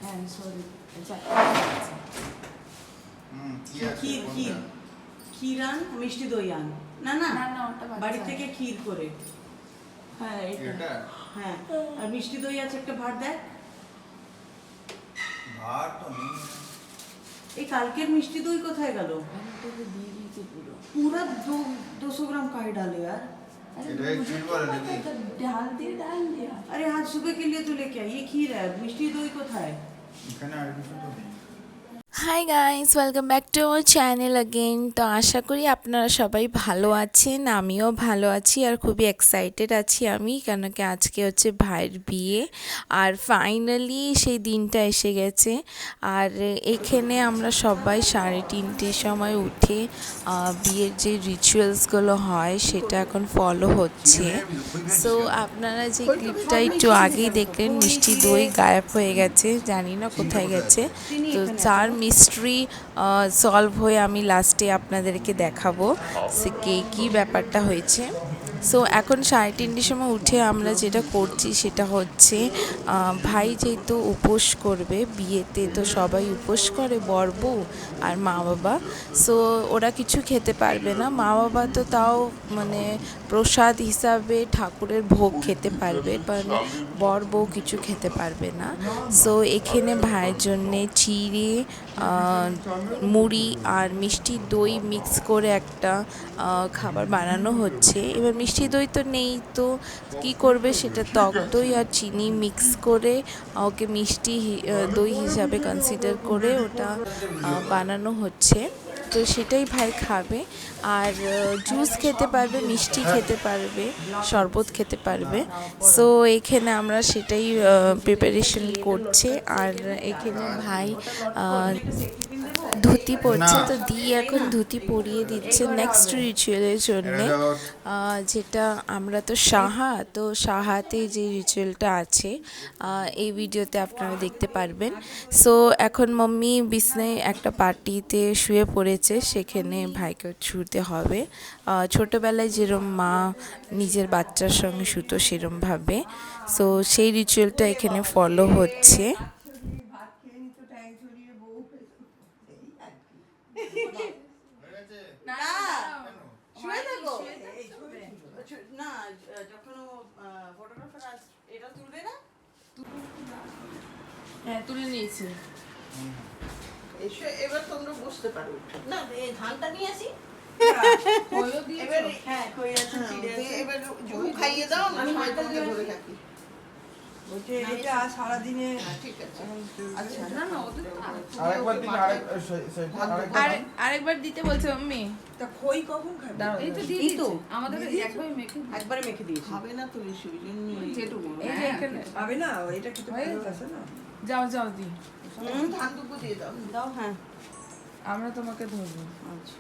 হ্যাঁ সরি ক্ষীর ক্ষীর ক্ষীর আন, মিষ্টি দই আন। না না না ওটা বাড়ি থেকে ক্ষীর করে। হ্যাঁ এটা হ্যাঁ, আর মিষ্টি দই আছে একটা, ভাত দেখ। ভাত তো নেই। এই কালকের মিষ্টি দই কোথায় গেল? দিয়ে দিয়েছে পুরো। पूरा 200 ग्राम काहे डाले यार? ডাল দিয়ে ডাল দিয়া। अरे आज सुबह के लिए तो लेके आई, ये खीर है, मिष्टी दई কোথায়? এখানে আর কিছু তো নেই। Hi guys, welcome back to our channel again. তো আশা করি আপনারা সবাই ভালো আছেন, আমিও ভালো আছি আর খুবই এক্সাইটেড আছি আমি, কেন কি আজকে হচ্ছে ভাইয়ের বিয়ে আর ফাইনালি সেই দিনটা এসে গেছে। আর এখানে আমরা সবাই 3:30 সময় উঠে বিয়ের যে রিচুয়ালসগুলো হয় সেটা এখন ফলো হচ্ছে। সো আপনারা যে ক্লিপটা একটু আগেই দেখলেন, মিষ্টি দই গায়েব হয়ে গেছে, জানি না কোথায় গেছে। তো চার মিস্ট্রি সলভ হয়ে আমি লাস্টে আপনাদেরকে দেখাবো সে কী ব্যাপারটা হয়েছে। সো এখন 3:30 সময় উঠে আমরা যেটা করছি সেটা হচ্ছে ভাই যেহেতু উপোস করবে বিয়েতে, তো সবাই উপোস করে, বর বউ আর মা বাবা। সো ওরা কিছু খেতে পারবে না, মা বাবা তো তাও মানে প্রসাদ হিসাবে ঠাকুরের ভোগ খেতে পারবে, বর বউ কিছু খেতে পারবে না। সো এখানে ভাইয়ের জন্যে চিড়ে, মুড়ি আর মিষ্টি দই মিক্স করে একটা খাবার বানানো হচ্ছে। এবার মিষ্টি দই তো নেই, তো কী করবে সেটা টক দই আর চিনি মিক্স করে ওকে মিষ্টি দই হিসাবে কনসিডার করে ওটা বানানো হচ্ছে। তো সেটাই ভাই খাবে। আর জুস খেতে পারবে, মিষ্টি খেতে পারবে, শরবত খেতে পারবে। সো এখানে আমরা সেটাই প্রিপারেশন করছে। আর এখানে ভাই ধুতি পরছে, তো দিয়ে এখন ধুতি পরিয়ে দিচ্ছে নেক্সট রিচুয়ালের জন্যে, যেটা আমরা তো সাহাতে যে রিচুয়ালটা আছে এই ভিডিওতে আপনারা দেখতে পারবেন। সো এখন মাম্মি বিছনায় একটা পার্টিতে শুয়ে পড়েছে, সেখানে ভাইকে শুতে হবে ছোটোবেলায় যেরম মা নিজের বাচ্চার সঙ্গে শুতো সেরমভাবে। সো সেই রিচুয়ালটা এখানে ফলো হচ্ছে। শুয়ে থাকো না, যখন ফটোগ্রাফার এটা তুলবে না। হ্যাঁ তুলে নিয়েছি। এসো এবার তোমরা বুঝতে পারো না, এই ধানটা নিয়ে আসি। কইও দিয়েছো? হ্যাঁ কই আছে, চিড়ে আছে। এবার ঝুম খাইয়ে দাও, না সময় তোমাকে ধরে থাকি। ওকে এটা সারা দিনে ঠিক আছে। আচ্ছা না না ওদের তো আরেকবার দিন, আরেকবার দিতে বলছে মাম্মি। তা খই কখন খাবে? দাঁড়াও, এই তো দিয়ে এই তো দিয়েছে। আমাদের একবার মেখে একবারে মেখে দিয়েছি। খাবে না তো বেশি, ওই জন্যই। যেটুকু হ্যাঁ, এই যে এখানে খাবে না, এটা খেতে হয়ে ভালো গেছে। আছে না। যাও যাও দি, ধান দুপুর দিয়ে দাও। দাও হ্যাঁ। আমরা তোমাকে ধরবো। আচ্ছা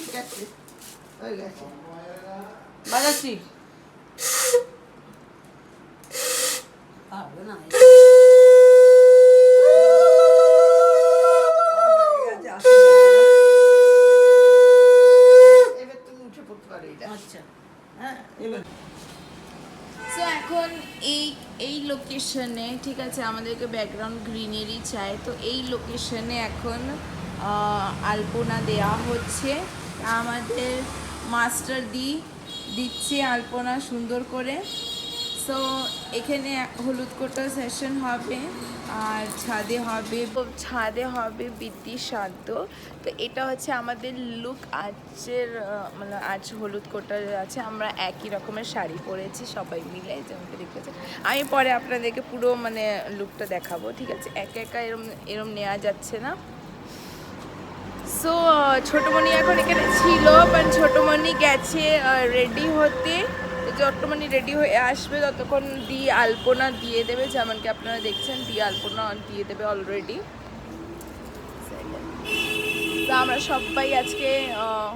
ঠিক আছে, হয়ে গেছে। বাজাচ্ছি। পারবে না। এবার তুমি উঠে পড়তে পারো এটা। আচ্ছা হ্যাঁ এবার সো এখন এই লোকেশনে, ঠিক আছে, আমাদেরকে ব্যাকগ্রাউন্ড গ্রিনারি চাই, তো এই লোকেশনে এখন আলপনা দেওয়া হচ্ছে। আমাদের মাস্টার দিচ্ছে আলপনা সুন্দর করে। সো এখানে হলুদ কোটা সেশন হবে আর ছাদে হবে বৃদ্ধি সাধ্য। তো এটা হচ্ছে আমাদের লুক আজকের, মানে আজ হলুদ কোটা আছে, আমরা একই রকমের শাড়ি পরেছি সবাই মিলে, যেমন দেখতেছে। আমি পরে আপনাদেরকে পুরো মানে লুকটা দেখাবো, ঠিক আছে, একা একা এরম নেওয়া যাচ্ছে না। সো ছোটোমণি এখন এখানে ছিল, বাট ছোটোমণি গেছে রেডি হতে। যতক্ষণ রেডি হয়ে আসবে ততক্ষণ আলপনা দিয়ে দেবে, যেমনকি আপনারা দেখছেন আলপনা দিয়ে দেবে অলরেডি। তো আমরা সবাই আজকে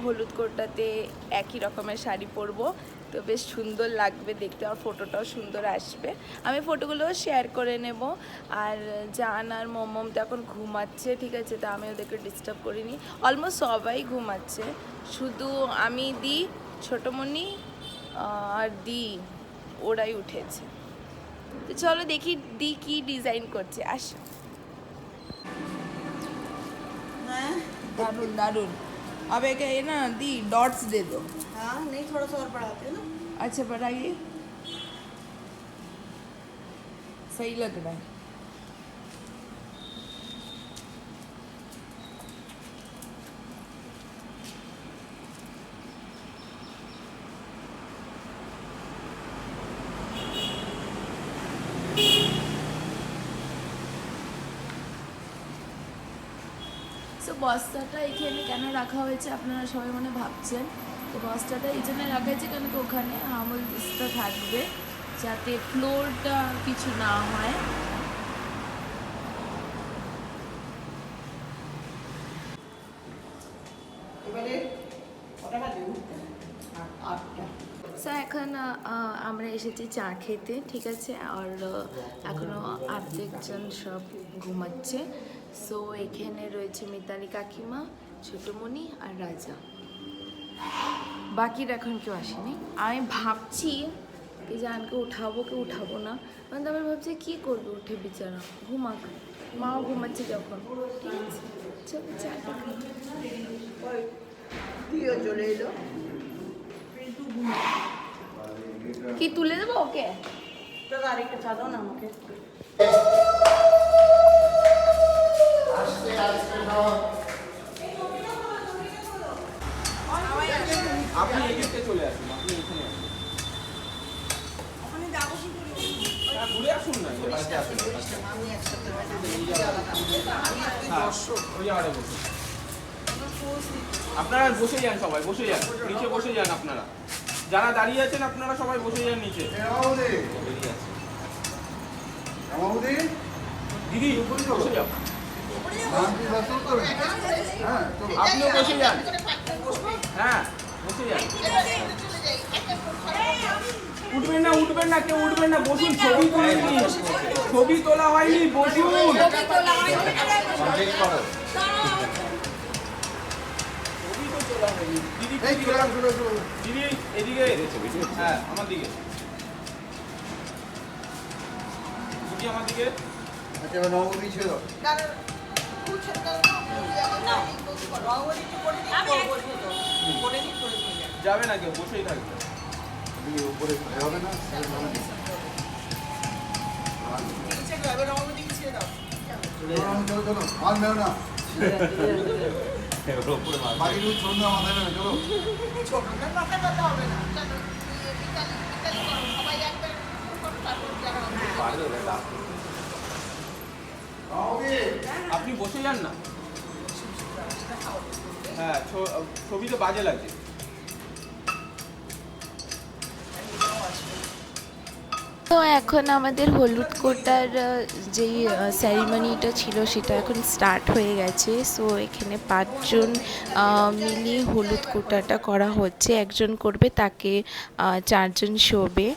হলুদ কোটাতে একই রকমের শাড়ি পরবো, তো বেশ সুন্দর লাগবে দেখতে, আর ফটোটাও সুন্দর আসবে। আমি ফটোগুলোও শেয়ার করে নেব। আর জান আর মমম তো এখন ঘুমাচ্ছে, ঠিক আছে, তো আমি ওদেরকে ডিস্টার্ব করিনি। অলমোস্ট সবাই ঘুমাচ্ছে, শুধু আমি দি, ছোটোমণি আর দি ওরাই উঠেছে। তো চলো দেখি দি কি ডিজাইন করছে, আসো। दारुण दारुण। अब एक ये ना दी डॉट्स दे दो। हाँ नहीं, थोड़ा सा और बढ़ाते हैं ना। अच्छा बढ़ाइए, सही लग रहा है। সো বস্তাটা এখানে কেন রাখা হয়েছে আপনারা সবাই মনে ভাবছেন। তো বস্তাটা এই জন্য রাখা হয়েছে কারণ কি ওখানে আমুল ডিসটা থাকবে, যাতে ফ্লোরটা কিছু না হয়। এবারে কটা বাজে? 8টা। সো এখন আমরা এসেছি চা খেতে, ঠিক আছে, আর এখনও আর্ধেকজন সব ঘুমাচ্ছে। সো এখানে রয়েছে মিতালি কাকিমা, ছোটোমণি আর রাজা, বাকিরা এখন কেউ আসেনি। আমি ভাবছি কি জানকে উঠাবো কি উঠাবো না, কারণ আবার ভাবছি কী করবো উঠে, বিচারা ঘুমাক, মাও ঘুমাচ্ছে যখন, ঠিক আছে। চল চাটা খাই। দিও চলে এলো। কি তুলে দেবো ওকে? দাদা আরেকটা চা দাও না আমাকে। আপনি এদিকে চলে আসুন, আপনি এখানে আসুন। হ্যাঁ, ঘুরে আসুন না, এই বাড়িতে আসুন। আমি একসাথে হ্যাঁ, ওই জায়গাটায় বসুন। আপনারা বসে যান, সবাই বসে যান, নিচে বসে যান। আপনারা যারা দাঁড়িয়ে আছেন আপনারা সবাই বসে যান নিচে। বেরিয়ে আছে। দিদি বসে যাও, আপনিও বসে যান। হ্যাঁ বসে যান, উঠবেন না, উঠবেন না, কেউ উঠবেন না, বসুন। ছবি তুলিনি, ছবি তোলা হয়নি, বসুন। ছবি তো তোলা হয়নি। দিদি দিদি এদিকে, হ্যাঁ আমার দিকে, দিদি আমার দিকে। আচ্ছা নবমী ছিল কারণ কুছ না বাবুরি তো করে দিই, করে দিই, করে দিই। যাবে না কেউ, বসেই থাকবে। উপরে হবে না নিচে যাবে বাবুরি নিচে দাও। চলো চলো আর মেও না বাড়ির রুট ছোট না মাথায় নেবে চলো ছোট না মাথা ব্যথা হবে না। চলো বিকালি বিকালি করো, সবাই একবার করো, তারপর যারা আপনি বসে যান না। হ্যাঁ ছবি তো বাজে লাগছে। তো এখন আমাদের হলুদ কোটার যেই সেরিমনিটা ছিল সেটা এখন স্টার্ট হয়ে গেছে। সো এখানে 5 জন মিলিয়ে হলুদ কোটাটা করা হচ্ছে। একজন করবে, তাকে 4 জন শোবে,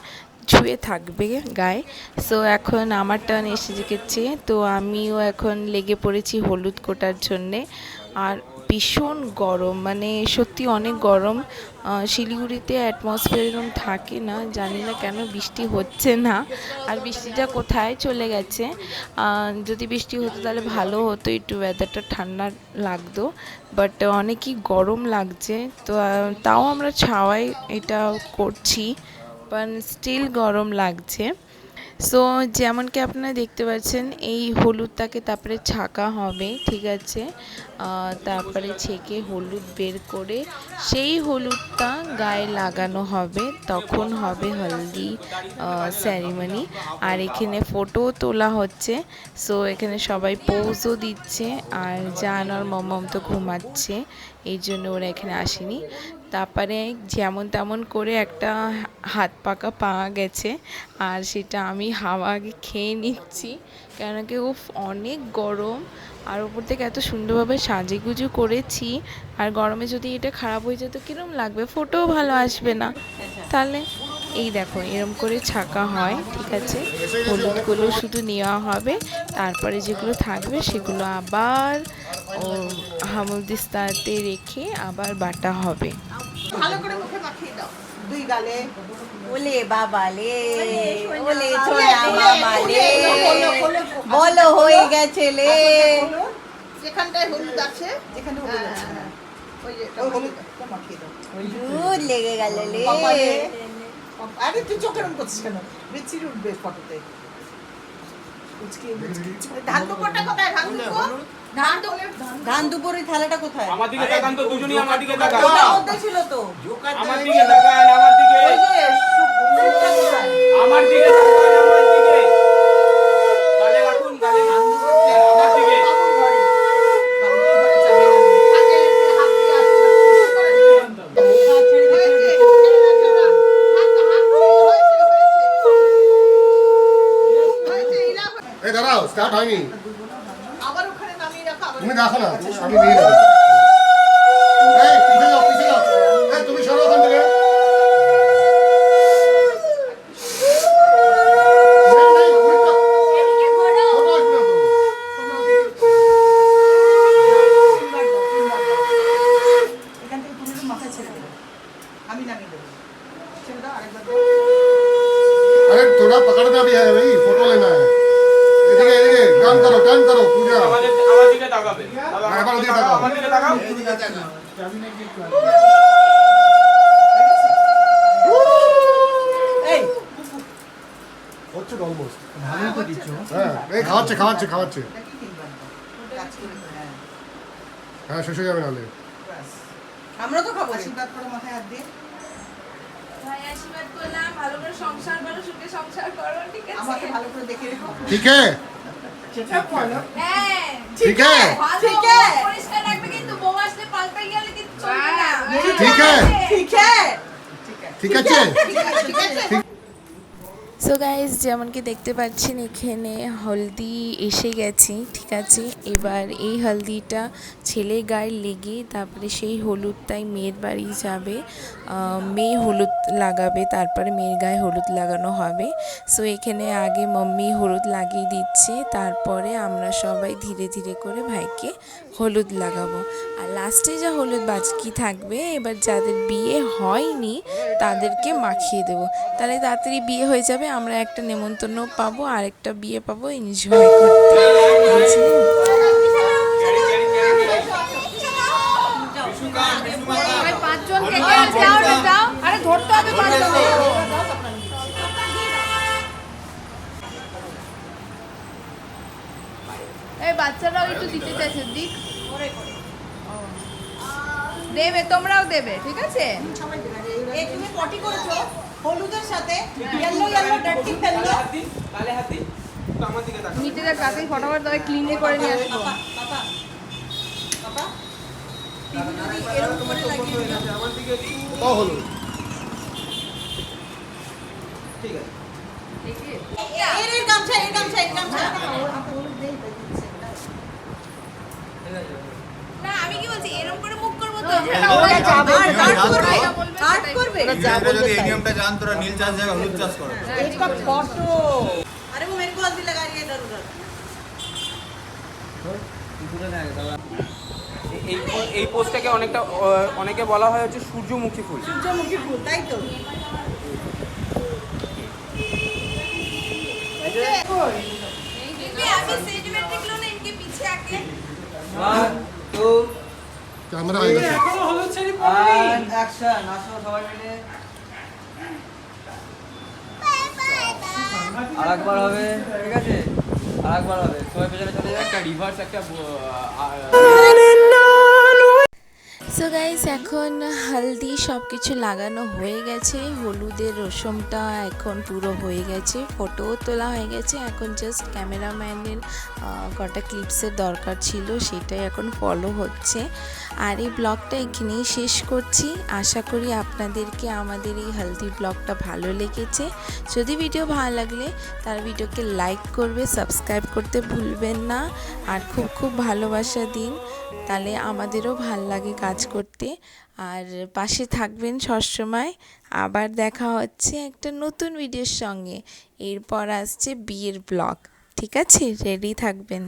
ছুঁয়ে থাকবে গায়ে। সো এখন আমার টার্ন এসে গেছে, তো আমিও এখন লেগে পড়েছি হলুদ কোটার জন্যে। আর ভীষণ গরম, মানে সত্যি অনেক গরম। শিলিগুড়িতে অ্যাটমসফিয়ার এরকম থাকে না, জানি না কেন বৃষ্টি হচ্ছে না। আর বৃষ্টিটা কোথায় চলে গেছে। যদি বৃষ্টি হতো তাহলে ভালো হতো, একটু ওয়েদারটা ঠান্ডা লাগতো, বাট অনেকই গরম লাগছে। তো তাও আমরা ছাওয়ায় এটা করছি, বাট স্টিল গরম লাগছে। সো যেমন কি আপনারা দেখতে পাচ্ছেন, এই হলুদটাকে তারপরে ছাকা হবে, ঠিক আছে, তারপরে ছেঁকে হলুদ বের করে সেই হলুদটা গায়ে লাগানো হবে, তখন হবে হলদি সেরিমনি। আর এখানে ফটো তোলা হচ্ছে। সো এখানে সবাই পোজও দিচ্ছে, আর জান আর মমম তো ঘুমাচ্ছে, এই জন্য ওরা এখানে আসেনি। তারপরে যেমন তেমন করে একটা হাত পাকা পাওয়া গেছে, আর সেটা আমি হাওয়া আগে খেয়ে নিচ্ছি, কেন কি অনেক গরম। আর ওপর থেকে এত সুন্দরভাবে সাজুগুজু করেছি, আর গরমে যদি এটা খারাপ হয়ে যেত কীরকম লাগবে, ফোটোও ভালো আসবে না। তাহলে এই দেখো এরম করে ছাকা হয়, ঠিক আছে। হলুদগুলো শুধু নেওয়া হবে, তারপরে যেগুলো থাকবে সেগুলো আবার হামলদিস্তাতে রেখে আবার বাটা হবে। ভালো করে মুখে মাখিয়ে দাও দুই গালে। ওলে বাবা লে, ওলে ছোড়া মামা লে, বলো হয়ে গেছে লে। যেখানটায় হলুদ আছে, যেখানে হলুদ আছে, হ্যাঁ, ওই যে ওই হলুদটা মাখিয়ে দাও। দুধ লেগে গেল লে। কপালে। আরে তুই চোখের রং করছিস কেন? বিচ্ছিরি উঠবে ফটোতে। ধান দুপুরটা কোথায়? ধান দুপুর? ধান দুপুর? ধান দুপুরের থালাটা কোথায়? আমার দিকে তাকান তো, দুজনই আমার দিকে তাকান। ওটার মধ্যে ছিল তো। আমার দিকে তাকান, আমার দিকে। ওই যে শুকনোটা কোথায়? আমার দিকে তাকান, আমার দিকে। গালে রাখুন, গালে। আমার দিকে। আগে হাত দিয়ে আসতে করে দিন। হয়েছে, ইলা হয়েছে। এই দাঁড়াও, স্টার্ট হয়নি। আবার ওখানে নামিয়ে রাখো, আবার তুমি দেখো না, আমি নিয়ে নেবো। এই পিছে যাও, পিছে যাও। এই তুমি সরো ওখান থেকে। এই, উল্টো। ফটো আসবে না তো। এখান থেকে তুমি একটু মাথায় ছেড়ে দেবে, আমি নামিয়ে দেবো। ছেড়ে দাও, আরেকবার দাও। अरे थोड़ा पकड़ना भी है भाई, फोटो लेना है। এদিকে এদিকে টান করো পূজা। আমার দিকে তাকাবে। আমার দিকে তাকাও। আমার দিকে তাকাও। এই হচ্ছে অলমোস্ট। ভালোই তো দিচ্ছ। হ্যাঁ, এই খাওয়াচ্ছে। এটা কি কিনবা? কাজ করে হ্যাঁ। হ্যাঁ, শেষ হয়ে যাবে নাহলে। ব্যাস। আমরা তো খাবো। আশীর্বাদ করো, মাথায় হাত দিয়ে। ভাই আশীর্বাদ করলাম, ভালো করে সংসার করো, সুখে সংসার করো, ঠিক আছে? আমাকে ভালো করে দেখে রেখো। ঠিক है হ্যাঁ, ঠিক है ভালো, ঠিক আছে। পরিষ্কার রাখবে কিন্তু, বউ আসলে পাল্টাই গেলে কিন্তু চলবে না। ঠিক है ঠিক আছে। ঠিক আছে সো গাইজ, যেমন কি দেখতে পাচ্ছেন এখানে হলদি এসে গেছে, ঠিক আছে। এবার এই হলদিটা ছেলের গায়ে লেগে তারপরে সেই হলুদটাই মেয়ের বাড়ি যাবে, মেয়ে হলুদ লাগাবে, তারপরে মেয়ের গায়ে হলুদ লাগানো হবে। সো এখানে আগে মাম্মি হলুদ লাগিয়ে দিচ্ছে, তারপরে আমরা সবাই ধীরে ধীরে করে ভাইকে হলুদ লাগাবো। আর লাস্টে যা হলুদ বাকি থাকবে, এবার যাদের বিয়ে হয়নি তাদেরকে মাখিয়ে দেবো, তাহলে তাড়াতাড়ি বিয়ে হয়ে যাবে, আমরা একটা নেমন্তন্ন পাবো আর একটা বিয়ে পাবো এনজয় করতে, বুঝলেন? ভাই পাঁচজন কে কে আছে? যাও, আরে ধরতে হবে পাঁচজনে। এই বাচ্চারাও একটু দিতে চাইছে, দিক দেবে, তোমরাও দেবে, ঠিক আছে? এই তুমি পটি করেছো হলুদের সাথে, ইয়েলো ডার্টি ফেললো। গালে হাত দিন। তো আমার দিকে তাকান। নিচে যা কাছে ফটাফট তবে ক্লিনে করে নিয়ে আসবো। বাবা তুমি যদি এরকম করে লাগিয়ে দিও। আমার দিকে দিন। ও হলো ঠিক আছে। এর গামছা। না আমি কি বলছি, এরকম করে মুখ করবো তো? কাট করবে। যদি এই নিয়মটা জান, তোরা নীল চাষ জায়গা হলুদ চাষ করো। একটা ফটো। अरे वो मेरे को आज भी लगा रही है इधर उधर। এই পোস্টটাকে অনেকে বলা হয় হচ্ছে সূর্যমুখী ফুল। সূর্যমুখী ফুল, তাই তো। अभी सेंटीमेंट्रिक लो ना इनके पीछे आके। ক্যামেরা হয়ে গেছে। এখনো হলুদ শাড়ি পরনি। অ্যাকশন, আসো সবাই মিলে। আরেকবার হবে, ঠিক আছে? আরেকবার হবে, সবাই পেছনে চলে যাক। একটা রিভার্স, একটা সো গাইস, এখন হলদি সব কিছু লাগানো হয়ে গেছে, হলুদের রসমটা এখন পুরো হয়ে গেছে, ফটোও তোলা হয়ে গেছে। এখন জাস্ট ক্যামেরাম্যানের কটা ক্লিপসের দরকার ছিল, সেটাই এখন ফলো হচ্ছে। আর এই ব্লগটা এখানেই শেষ করছি। আশা করি আপনাদেরকে আমাদের এই হলদি ব্লগটা ভালো লেগেছে। যদি ভিডিও ভালো লাগলে তার ভিডিওকে লাইক করবে, সাবস্ক্রাইব করতে ভুলবেন না। আর খুব খুব ভালোবাসা দিন, তাহলে আমাদেরও ভাল লাগে কাজ করতে। আর পাশে থাকবেন সবসময়। আবার দেখা হচ্ছে একটা নতুন ভিডিওর সঙ্গে। এরপর আসছে বিয়ের ব্লগ। ঠিক আছে, রেডি থাকবেন।